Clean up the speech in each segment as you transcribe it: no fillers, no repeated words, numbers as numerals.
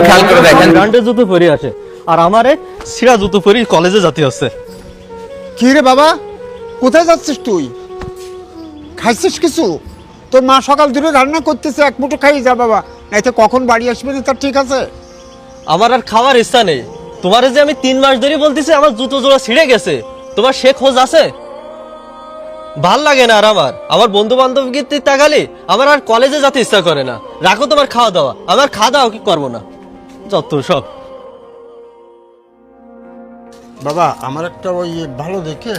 খেয়াল করে দেখেন, ব্র্যান্ডের জুতো পরে আসে আর আমারে ছিঁড়া জুতো পরে কলেজে যেতে হচ্ছে। কি রে বাবা, কোথায় যাচ্ছিস তুই? খাইছিস কিছু? তোর মা সকাল ধরে রান্না করতেছে, এক মুঠো খাই যা বাবা, নাইতে কখন বাড়ি আসবে না তার ঠিক আছে। আমার আর খাওয়ার ইচ্ছা নেই। তোমারে যে আমি 3 মাস ধরে বলতেছি আমার জুতো জোড়া ছিঁড়ে গেছে, তোমার সে খোঁজ আছে? ভাল লাগে না আর আমার বন্ধু বান্ধব গিয়ে তাকালে আমার আর কলেজে যেতে ইচ্ছা করে না। রাখো তোমার খাওয়া দাওয়া, আমার খাওয়া দাওয়া কি করবো না, যত সব। বাবা আমার একটা ওই ভালো দেখে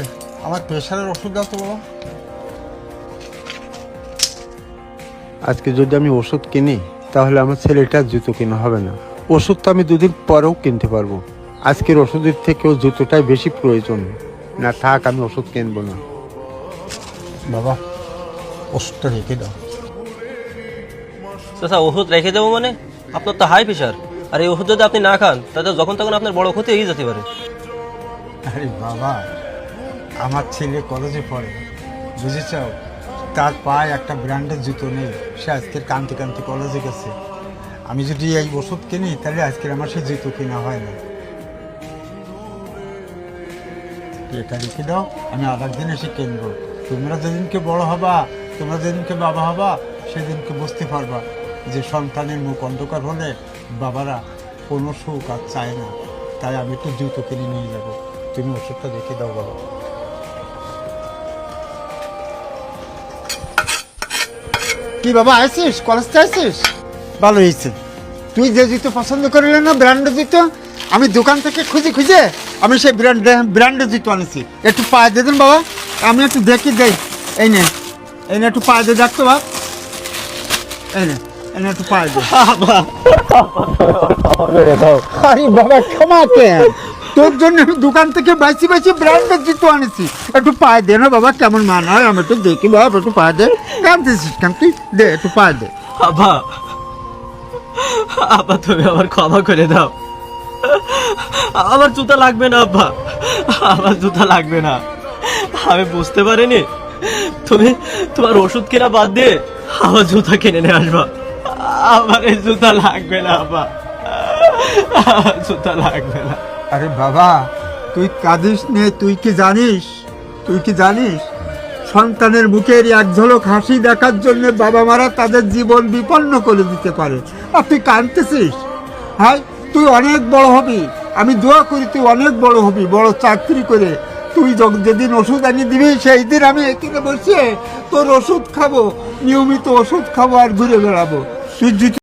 আমার প্রেশারের ওষুধ দাও তো বাবা। আজকে যদি আমি ওষুধ কিনি তাহলে আমার ছেলেটার জুতো কেনা হবে না। ওষুধ তো আমি 2 দিন পরেও কিনতে পারবো। আজকের ওষুধের থেকেও জুতোটাই বেশি প্রয়োজন। না থাক, আমি ওষুধ কিনবো না। বাবা ওষুধটা রেখে দাও। চাচা ওষুধ রেখে দেবো মানে? আপনার তো হাই প্রেশার, আর এই ওষুধ যদি আপনি না খান তাহলে যখন তখন আপনার বড় ক্ষতি হয়ে যেতে পারে। আরে বাবা, আমার ছেলে কলেজে পড়ে, বুঝেছ? তার পায়ে একটা ব্র্যান্ডের জুতো নেই, সে আজকের কান্তি কান্তি কলেজে গেছে। আমি যদি এই ওষুধ কিনি তাহলে আজকের আমার সে জুতো কেনা হয় না। এটা রেখে দাও, আমি আর একদিন এসে কিনবো। তোমরা যেদিনকে বড় হবা, তোমরা যেদিনকে বাবা হবা, সেদিনকে বুঝতে পারবা যে সন্তানের মুখ অন্ধকার হলে বাবারা কোনো সুখ আর চায় না। তাই আমি একটু জুতো কিনে নিয়ে যাবো, তুমি ওষুধটা রেখে দাও বাবা। কি বাবা আসিস, কলেজটা আসিস? ভালো হয়েছে, তুই যে জুতো পছন্দ করলি না ব্র্যান্ডের জুতো, আমি দোকান থেকে খুঁজে খুঁজে আমি সেই ব্র্যান্ডের জুতো আনেছি। একটু পায়ে দিয়ে দেন বাবা, আমি একটু দেখি দেই। এই নে, এই নে একটু পায়ে দিয়ে দেখতো বাবা, এই নে, এই নে একটু পায়ে দে। আরে বাবা ক্ষমা কেন, তোর জন্য আমি দোকান থেকে বাইসি বাইসি ব্র্যান্ডের জুতো আনেছি। একটু পায়ে দে না বাবা, কেমন মানায় আমি একটু দেখি বাবা, একটু পায়ে দে। কাঁদতেছিস কেন তুই? দে একটু পায়ে দে। আব্বা, আব্বা তুমি আমার ক্ষমা করে দাও, আমার জুতা লাগবে না আব্বা, আমার জুতা লাগবে না। আমি বুঝতে পারিনি তুমি তোমার ওষুধ কেনা বাদ দিয়ে আমার জুতা কিনে নিয়ে আসবা। আমার এই জুতা লাগবে না আব্বা, আমার জুতা লাগবে না। আরে বাবা তুই কাঁদিস নে, তুই কি জানিস সন্তানের মুখের এক ঝলক হাসি দেখার জন্য বাবা মারা তাদের জীবন বিপন্ন করে দিতে পারে। আর তুই কাঁদতেছিস? হ্যাঁ, তুই অনেক বড় হবি, আমি দোয়া করি তুই অনেক বড় হবি, বড় চাকরি করে। তুই যেদিন ওষুধ আনি দিবি সেই দিন আমি এখানে বসে তোর ওষুধ খাবো, নিয়মিত ওষুধ খাবো আর ঘুরে বেড়াবো। তুই